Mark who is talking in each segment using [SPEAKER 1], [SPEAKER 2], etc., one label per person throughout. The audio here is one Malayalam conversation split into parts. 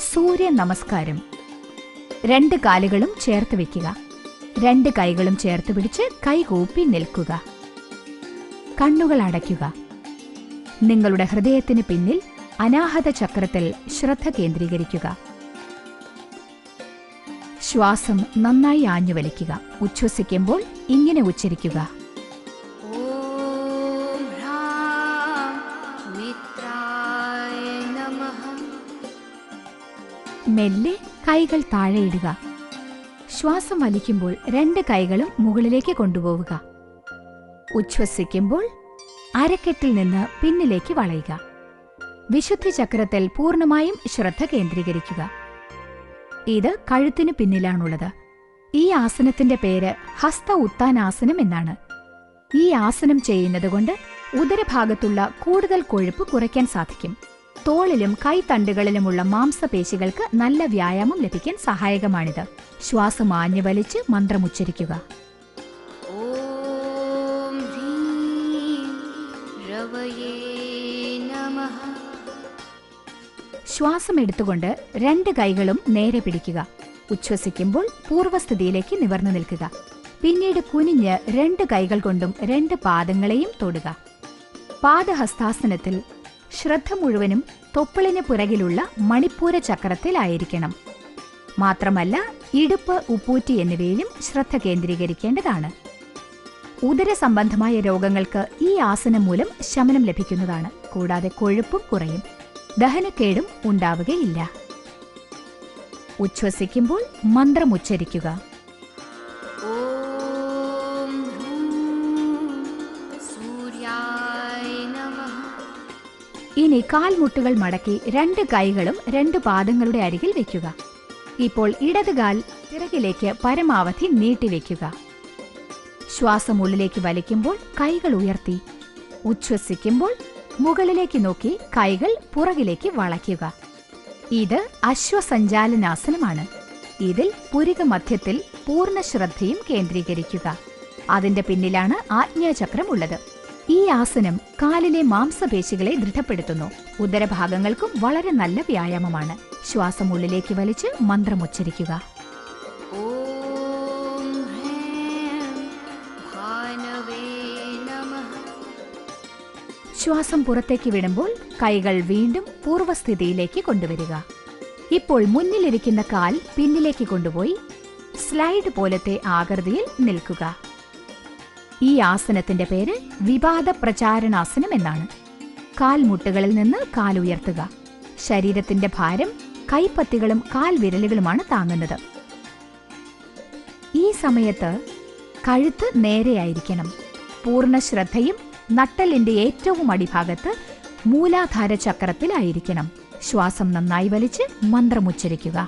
[SPEAKER 1] സൂര്യ നമസ്കാരം. 2 കാലുകളും ചേർത്ത് വെക്കുക. 2 കൈകളും ചേർത്ത് പിടിച്ച് കൈകൂപ്പി നിൽക്കുക. കണ്ണുകൾ അടയ്ക്കുക. നിങ്ങളുടെ ഹൃദയത്തിന് പിന്നിൽ അനാഹത ചക്രത്തിൽ ശ്രദ്ധ കേന്ദ്രീകരിക്കുക. ശ്വാസം നന്നായി ആഞ്ഞുവലിക്കുക. ഉച്ഛ്വസിക്കുമ്പോൾ ഇങ്ങനെ ഉച്ചരിക്കുക: മെല്ലെ കൈകൾ താഴെയിടുക. ശ്വാസം വലിക്കുമ്പോൾ 2 കൈകളും മുകളിലേക്ക് കൊണ്ടുപോവുക. ഉച്ഛ്വസിക്കുമ്പോൾ അരക്കെട്ടിൽ നിന്ന് പിന്നിലേക്ക് വളയുക. വിശുദ്ധി ചക്രത്തിൽ പൂർണ്ണമായും ശ്രദ്ധ കേന്ദ്രീകരിക്കുക. ഇത് കഴുത്തിനു പിന്നിലാണുള്ളത്. ഈ ആസനത്തിന്റെ പേര് ഹസ്ത ഉത്താനാസനം എന്നാണ്. ഈ ആസനം ചെയ്യുന്നതുകൊണ്ട് ഉദരഭാഗത്തുള്ള കൂടുതൽ കൊഴുപ്പ് കുറയ്ക്കാൻ സാധിക്കും. തോളിലും കൈത്തണ്ടുകളിലുമുള്ള മാംസപേശികൾക്ക് നല്ല വ്യായാമം ലഭിക്കാൻ സഹായകമാണിത്. ശ്വാസം ആഞ്ഞു വലിച്ച് മന്ത്രമുച്ചരിക്കുക. ശ്വാസം എടുത്തുകൊണ്ട് 2 കൈകളും നേരെ പിടിക്കുക. ഉച്ഛ്വസിക്കുമ്പോൾ പൂർവ്വസ്ഥിതിയിലേക്ക് നിവർന്നു നിൽക്കുക. പിന്നീട് കുനിഞ്ഞ് 2 കൈകൾ കൊണ്ടും 2 പാദങ്ങളെയും തൊടുക. പാദഹസ്താസനത്തിൽ ശ്രദ്ധ മുഴുവനും തൊപ്പിളിന് പുറകിലുള്ള മണിപ്പൂര ചക്രത്തിലായിരിക്കണം. മാത്രമല്ല, ഇടുപ്പ്, ഉപ്പൂറ്റി എന്നിവയിലും ശ്രദ്ധ കേന്ദ്രീകരിക്കേണ്ടതാണ്. ഉദര സംബന്ധമായ രോഗങ്ങൾക്ക് ഈ ആസനം മൂലം ശമനം ലഭിക്കുന്നതാണ്. കൂടാതെ കൊഴുപ്പും കുറയും, ദഹനക്കേടും ഉണ്ടാവുകയില്ല. ഉച്ഛ്വസിക്കുമ്പോൾ മന്ത്രമുച്ചരിക്കുക. ഇനി കാൽമുട്ടുകൾ മടക്കി 2 കൈകളും 2 പാദങ്ങളുടെ അരികിൽ വെക്കുക. ഇപ്പോൾ ഇടതുകാൽ പിറകിലേക്ക് പരമാവധി നീട്ടിവെക്കുക. ശ്വാസം ഉള്ളിലേക്ക് വലിക്കുമ്പോൾ കൈകൾ ഉയർത്തി, ഉച്ഛ്വസിക്കുമ്പോൾ മുകളിലേക്ക് നോക്കി കൈകൾ പുറകിലേക്ക് വളയ്ക്കുക. ഇത് അശ്വസഞ്ചാലനാസനമാണ്. ഇതിൽ പുരിക മധ്യത്തിൽ പൂർണ്ണ ശ്രദ്ധയും കേന്ദ്രീകരിക്കുക. അതിന്റെ പിന്നിലാണ് ആജ്ഞാചക്രം ഉള്ളത്. ഈ ആസനം കാലിലെ മാംസപേശികളെ ദൃഢപ്പെടുത്തുന്നു. ഉദരഭാഗങ്ങൾക്കും വളരെ നല്ല വ്യായാമമാണ്. ശ്വാസം ഉള്ളിലേക്ക് വലിച്ച് മന്ത്രമുച്ചരിക്കുക. ശ്വാസം പുറത്തേക്ക് വിടുമ്പോൾ കൈകൾ വീണ്ടും പൂർവ്വസ്ഥിതിയിലേക്ക് കൊണ്ടുവരിക. ഇപ്പോൾ മുന്നിലിരിക്കുന്ന കാൽ പിന്നിലേക്ക് കൊണ്ടുപോയി സ്ലൈഡ് പോലത്തെ ആകൃതിയിൽ നിൽക്കുക. ഈ ആസനത്തിന്റെ പേര് വിവാദ പ്രചാരണാസനം എന്നാണ്. കാൽമുട്ടുകളിൽ നിന്ന് കാലുയർത്തുക. ശരീരത്തിന്റെ ഭാരം കൈപ്പത്തികളും കാൽവിരലുകളുമാണ് താങ്ങുന്നത്. ഈ സമയത്ത് കഴുത്ത് നേരെയായിരിക്കണം. പൂർണ്ണ ശ്രദ്ധയും നട്ടെല്ലിന്റെ ഏറ്റവും അടിഭാഗത്ത് മൂലാധാര ചക്രത്തിലായിരിക്കണം. ശ്വാസം നന്നായി വലിച്ച് മന്ത്രമുച്ചരിക്കുക.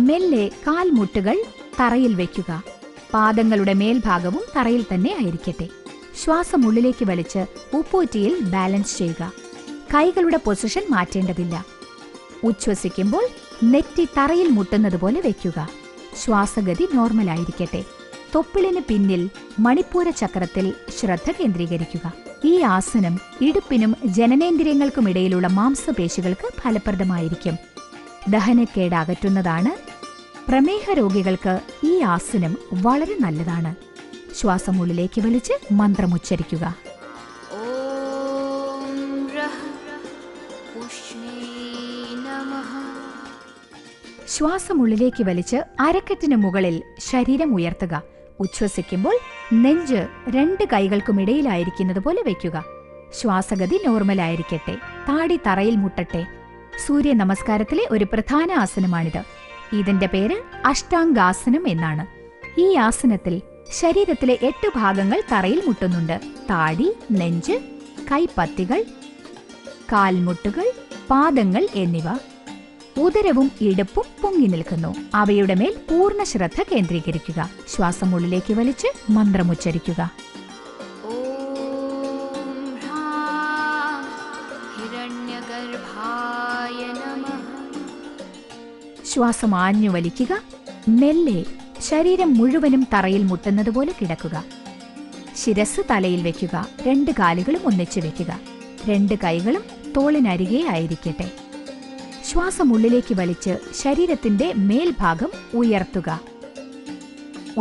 [SPEAKER 1] മെല്ലെ കാൽമുട്ടുകൾ തറയിൽ വയ്ക്കുക. പാദങ്ങളുടെ മേൽഭാഗവും തറയിൽ തന്നെ ആയിരിക്കട്ടെ. ശ്വാസം ഉള്ളിലേക്ക് വലിച്ച് ഉപ്പൂറ്റിയിൽ ബാലൻസ് ചെയ്യുക. കൈകളുടെ പൊസിഷൻ മാറ്റേണ്ടതില്ല. ഉച്ഛ്വസിക്കുമ്പോൾ നെറ്റി തറയിൽ മുട്ടുന്നത് പോലെ വയ്ക്കുക. ശ്വാസഗതി നോർമലായിരിക്കട്ടെ. തൊപ്പിളിന് പിന്നിൽ മണിപ്പൂര ചക്രത്തിൽ ശ്രദ്ധ കേന്ദ്രീകരിക്കുക. ഈ ആസനം ഇടുപ്പിനും ജനനേന്ദ്രിയങ്ങൾക്കുമിടയിലുള്ള മാംസപേശികൾക്ക് ഫലപ്രദമായിരിക്കും. ദഹനക്കേട് അകറ്റുന്നതാണ്. പ്രമേഹ രോഗികൾക്ക് ഈ ആസനം വളരെ നല്ലതാണ്. ശ്വാസം ഉള്ളിലേക്ക് വലിച്ച് മന്ത്രമുച്ചരിക്കുക. ശ്വാസം ഉള്ളിലേക്ക് വലിച്ച് അരക്കെട്ടിന് മുകളിൽ ശരീരം ഉയർത്തുക. ഉച്ഛ്വസിക്കുമ്പോൾ നെഞ്ച് 2 കൈകൾക്കുമിടയിലായിരിക്കുന്നത് പോലെ വയ്ക്കുക. ശ്വാസഗതി നോർമലായിരിക്കട്ടെ. താടി തറയിൽ മുട്ടട്ടെ. സൂര്യ നമസ്കാരത്തിലെ ഒരു പ്രധാന ആസനമാണിത്. ഇതിന്റെ പേര് അഷ്ടാംഗാസനം എന്നാണ്. ഈ ആസനത്തിൽ ശരീരത്തിലെ 8 ഭാഗങ്ങൾ തറയിൽ മുട്ടുന്നുണ്ട്. താടി, നെഞ്ച്, കൈപ്പത്തികൾ, കാൽമുട്ടുകൾ, പാദങ്ങൾ എന്നിവ. ഉദരവും ഇടുപ്പും പൊങ്ങി നിൽക്കുന്നു. അവയുടെ മേൽ പൂർണ്ണ ശ്രദ്ധ കേന്ദ്രീകരിക്കുക. ശ്വാസം ഉള്ളിലേക്ക് വലിച്ച് മന്ത്രമുച്ചരിക്കുക. ശ്വാസം ആഞ്ഞു വലിക്കുക. മെല്ലെ ശരീരം മുഴുവനും തറയിൽ മുട്ടുന്നതുപോലെ കിടക്കുക. ശിരസ് തലയിൽ വെക്കുക. 2 കാലുകളും ഒന്നിച്ചു വെക്കുക. 2 കൈകളും തോളിനരികെ ആയിരിക്കട്ടെ. ശ്വാസം ഉള്ളിലേക്ക് വലിച്ച് ശരീരത്തിന്റെ മേൽഭാഗം ഉയർത്തുക.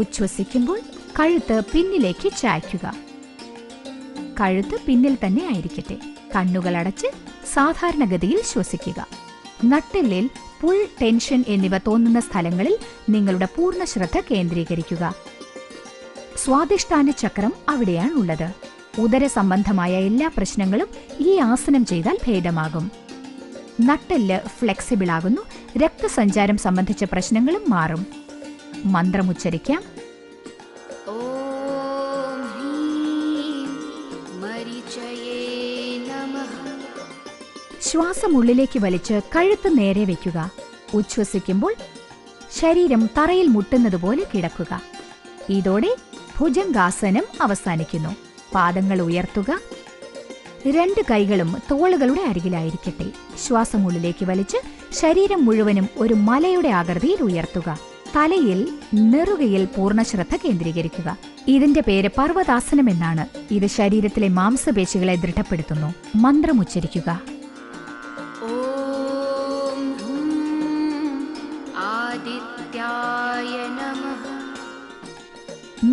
[SPEAKER 1] ഉച്ഛ്വസിക്കുമ്പോൾ കഴുത്ത് പിന്നിലേക്ക് ചായ്ക്കുക. കഴുത്ത് പിന്നിൽ തന്നെ ആയിരിക്കട്ടെ. കണ്ണുകളടച്ച് സാധാരണഗതിയിൽ ശ്വസിക്കുക. നട്ടെല്ലിൽ പുൾ, ടെൻഷൻ എന്നിവ തോന്നുന്ന സ്ഥലങ്ങളിൽ നിങ്ങളുടെ പൂർണ്ണ ശ്രദ്ധ കേന്ദ്രീകരിക്കുക. സ്വാദിഷ്ഠാന ചക്രം അവിടെയാണുള്ളത്. ഉദര സംബന്ധമായ എല്ലാ പ്രശ്നങ്ങളും ഈ ആസനം ചെയ്താൽ ഭേദമാകും. നട്ടെല്ല് ഫ്ലെക്സിബിൾ ആകുന്നു. രക്തസഞ്ചാരം സംബന്ധിച്ച പ്രശ്നങ്ങളും മാറും. മന്ത്രമുച്ചരിക്കാം. ശ്വാസം ഉള്ളിലേക്ക് വലിച്ച് കഴുത്ത് നേരെ വയ്ക്കുക. ഉച്ഛ്വസിക്കുമ്പോൾ ശരീരം തറയിൽ മുട്ടുന്നതുപോലെ കിടക്കുക. ഇതോടെ ഭുജംഗാസനം അവസാനിക്കുന്നു. പാദങ്ങൾ ഉയർത്തുക. 2 കൈകളും തോളുകളുടെ അരികിലായിരിക്കട്ടെ. ശ്വാസം ഉള്ളിലേക്ക് വലിച്ച് ശരീരം മുഴുവനും ഒരു മലയുടെ ആകൃതിയിൽ ഉയർത്തുക. തലയിൽ നെറുകയിൽ പൂർണ്ണ ശ്രദ്ധ കേന്ദ്രീകരിക്കുക. ഇതിന്റെ പേര് പർവ്വതാസനം എന്നാണ്. ഇത് ശരീരത്തിലെ മാംസപേശികളെ ദൃഢപ്പെടുത്തുന്നു. മന്ത്രമുച്ചരിക്കുക.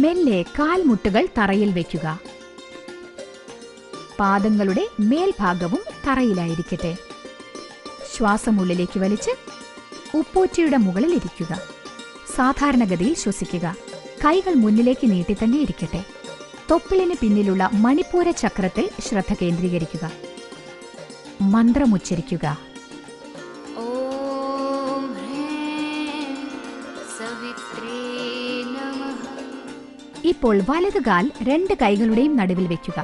[SPEAKER 1] മെല്ലെ കാൽമുട്ടുകൾ തറയിൽ വയ്ക്കുക. പാദങ്ങളുടെ മേൽഭാഗവും തറയിലായിരിക്കട്ടെ. ശ്വാസം ഉള്ളിലേക്ക് വലിച്ച് ഉപ്പൂറ്റിയുടെ മുകളിൽ ഇരിക്കുക. സാധാരണഗതിയിൽ ശ്വസിക്കുക. കൈകൾ മുന്നിലേക്ക് നീട്ടി തന്നെ ഇരിക്കട്ടെ. തൊപ്പിളിന് പിന്നിലുള്ള മണിപ്പൂര ചക്രത്തിൽ ശ്രദ്ധ കേന്ദ്രീകരിക്കുക. മന്ത്രമുച്ചരിക്കുക. ഇപ്പോൾ വലതുകാൽ 2 കൈകളുടെയും നടുവിൽ വയ്ക്കുക.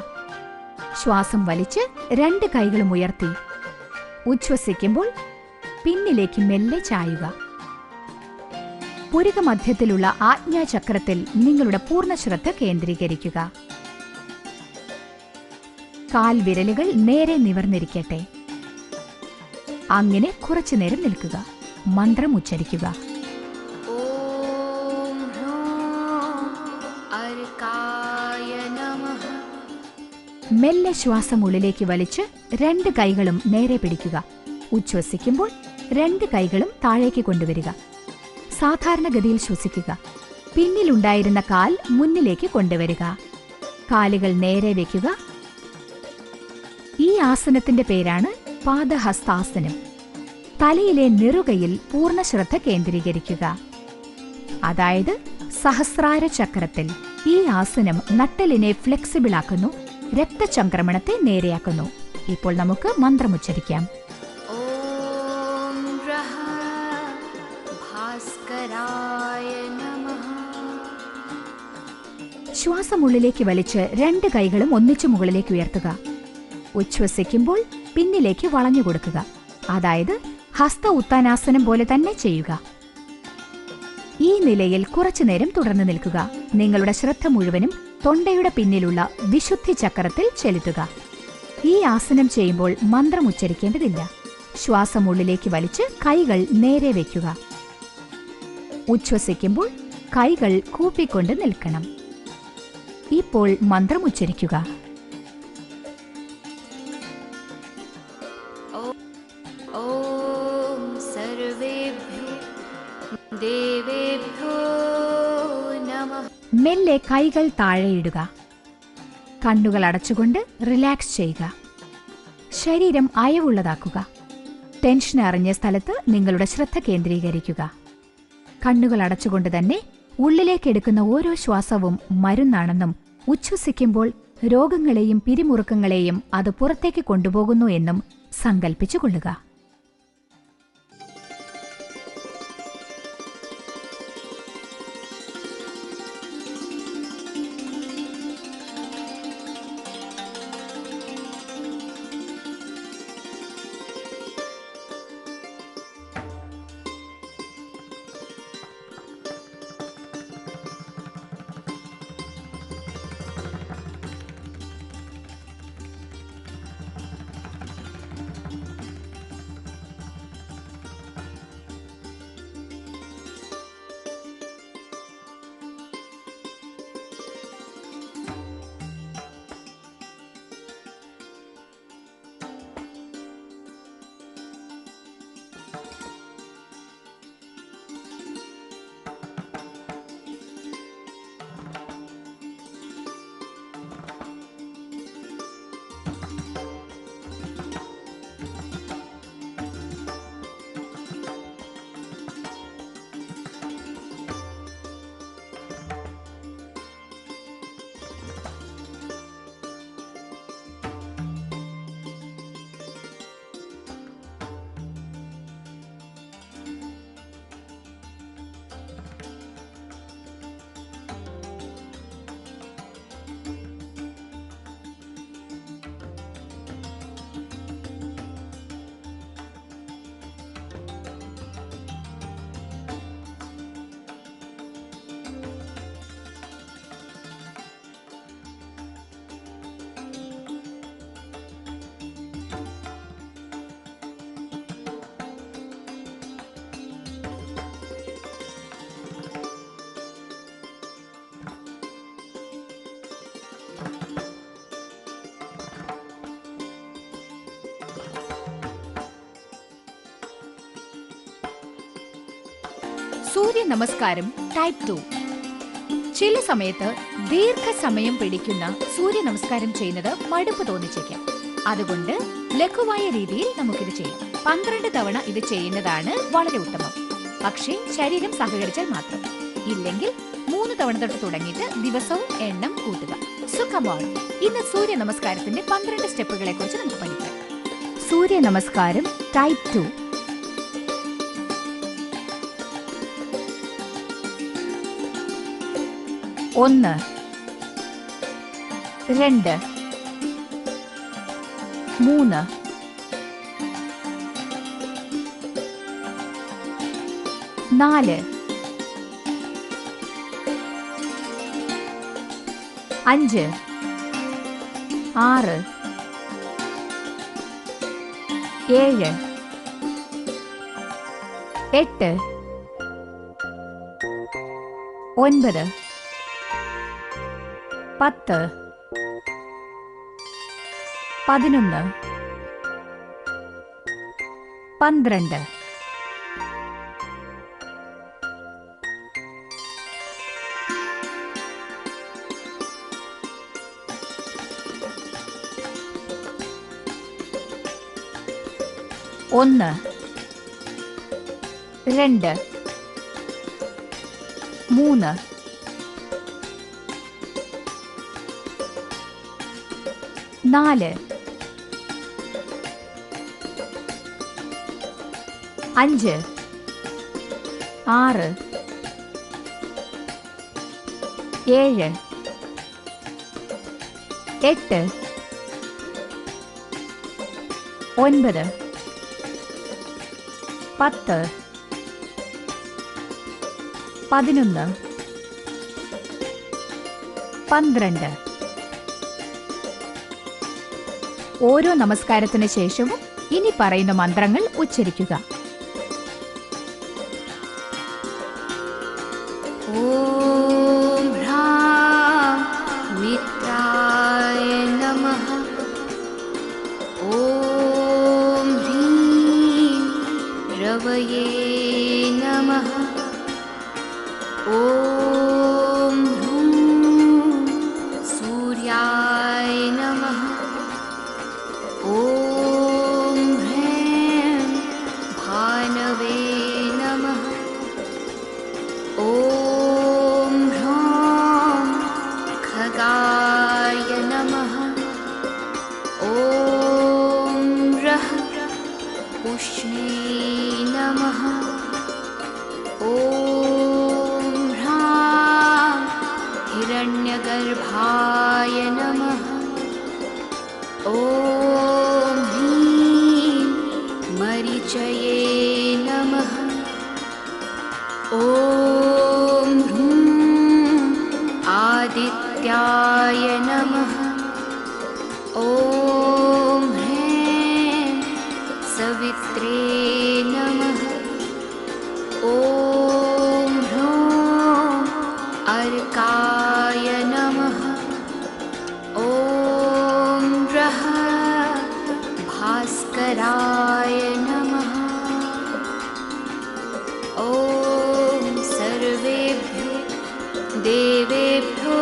[SPEAKER 1] ശ്വാസം വലിച്ച് 2 കൈകളും ഉയർത്തി ഉച്ഛ്വസിക്കുമ്പോൾ പിന്നിലേക്ക് മെല്ലെ ചായുക. പുരികമധ്യത്തിലുള്ള ആജ്ഞാചക്രത്തിൽ നിങ്ങളുടെ പൂർണ്ണ ശ്രദ്ധ കേന്ദ്രീകരിക്കുക. കാൽവിരലുകൾ നേരെ നിവർന്നിരിക്കട്ടെ. അങ്ങനെ കുറച്ചുനേരം നിൽക്കുക. മന്ത്രം ഉച്ചരിക്കുക. മെല്ലെ ശ്വാസം ഉള്ളിലേക്ക് വലിച്ച് 2 കൈകളും നേരെ പിടിക്കുക. ഉച്ഛ്വസിക്കുമ്പോൾ 2 കൈകളും താഴേക്ക് കൊണ്ടുവരിക. സാധാരണഗതിയിൽ ശ്വസിക്കുക. പിന്നിലുണ്ടായിരുന്ന കാൽ മുന്നിലേക്ക് കൊണ്ടുവരിക. കാലുകൾ നേരെ വയ്ക്കുക. ഈ ആസനത്തിന്റെ പേരാണ് പാദഹസ്താസനം. തലയിലെ നെറുകയിൽ പൂർണ്ണ ശ്രദ്ധ കേന്ദ്രീകരിക്കുക. അതായത് സഹസ്രാര ചക്രത്തിൽ. ഈ ആസനം നട്ടെല്ലിനെ ഫ്ലെക്സിബിൾ ആക്കുന്നു. രക്തചംക്രമണത്തെ നേരെയാക്കുന്നു. ഇപ്പോൾ നമുക്ക് മന്ത്രമുച്ചരിക്കാം. ശ്വാസം ഉള്ളിലേക്ക് വലിച്ച് 2 കൈകളും ഒന്നിച്ചു മുകളിലേക്ക് ഉയർത്തുക. ഉച്ഛ്വസിക്കുമ്പോൾ പിന്നിലേക്ക് വളഞ്ഞു കൊടുക്കുക. അതായത് ഹസ്ത ഉത്താനാസനം പോലെ തന്നെ ചെയ്യുക. ഈ നിലയിൽ കുറച്ചുനേരം തുടർന്ന് നിൽക്കുക. നിങ്ങളുടെ ശ്രദ്ധ മുഴുവനും തൊണ്ടയുടെ പിന്നിലുള്ള വിശുദ്ധി ചക്രത്തിൽ ചെലുത്തുക. ഈ ആസനം ചെയ്യുമ്പോൾ മന്ത്രം ഉച്ചരിക്കേണ്ടതില്ല. ശ്വാസം ഉള്ളിലേക്ക് വലിച്ച് കൈകൾ നേരെ വയ്ക്കുക. ഉച്ഛ്വസിക്കുമ്പോൾ കൈകൾ കൂപ്പിക്കൊണ്ട് നിൽക്കണം. ഇപ്പോൾ മന്ത്രം ഉച്ചരിക്കുക. മെല്ലെ കൈകൾ താഴെയിടുക. കണ്ണുകൾ അടച്ചുകൊണ്ട് റിലാക്സ് ചെയ്യുക. ശരീരം അയവുള്ളതാക്കുക. ടെൻഷൻ അറിഞ്ഞ സ്ഥലത്ത് നിങ്ങളുടെ ശ്രദ്ധ കേന്ദ്രീകരിക്കുക. കണ്ണുകൾ അടച്ചുകൊണ്ട് തന്നെ ഉള്ളിലേക്കെടുക്കുന്ന ഓരോ ശ്വാസവും മരുന്നാണെന്നും ഉച്ഛ്വസിക്കുമ്പോൾ രോഗങ്ങളെയും പിരിമുറുക്കങ്ങളെയും അത് പുറത്തേക്ക് കൊണ്ടുപോകുന്നു എന്നും സങ്കൽപ്പിച്ചുകൊള്ളുക. സൂര്യ നമസ്കാരം ടൈപ്പ് 2. ചില സമയത്ത് ദീർഘസമയം പിടിക്കുന്ന സൂര്യ നമസ്കാരം ചെയ്യുന്നത് മടുപ്പ് തോന്നിച്ചേക്കാം. അതുകൊണ്ട് ലഘുവായ രീതിയിൽ നമുക്കിത് ചെയ്യാം. 12 തവണ ഇത് ചെയ്യുന്നതാണ് വളരെ ഉത്തമം. പക്ഷേ ശരീരം സഹകരിച്ചാൽ മാത്രം. ഇല്ലെങ്കിൽ 3 തവണ തൊട്ട് തുടങ്ങിയിട്ട് ദിവസവും എണ്ണം കൂട്ടുക. സോ കം ഓൺ, ഇന്ന് സൂര്യ നമസ്കാരത്തിന്റെ 12 സ്റ്റെപ്പുകളെ കുറിച്ച് നമുക്ക് പഠിക്കാം. സൂര്യ നമസ്കാരം ടൈപ്പ് 2. 1 2 3 4 5 6 7 8 9 10 11 12 1 2 3 4 5 6 7 8 9 10 11 12. ഓരോ നമസ്കാരത്തിന് ശേഷവും ഇനി പറയുന്ന മന്ത്രങ്ങൾ ഉച്ചരിക്കുക.
[SPEAKER 2] ഓം ഹ്രാം മിത്രായ നമഃ. ഓം ഹ്രീം രവയേ നമഃ. ഓം ഹ്രൂം സൂര്യായ നമഃ. ഓം ഹ്രേം ഭാനവേ നമഃ. ഓം ഹ്രൗം ഖഗായ നമഃ. ഓം രഃ ഉഷ്ണേ നമഃ. ഓം ഹ്രാം ഹിരണ്യഗർഭായ നമഃ. ഓം ഹ്രീം മരീചയേ നമഃ. ഓം ഹ്രൂം ആദിത്യായ നമഃ. ഓം ഹ്രേം സവിത്രേ നമഃ. ഓം ഹ്രൗം അർക്കായ നമഃ. ഓം രഃ ഭാസ്കരായ നമഃ. ഓം സർവേഭ്യോ ദേവേഭ്യോ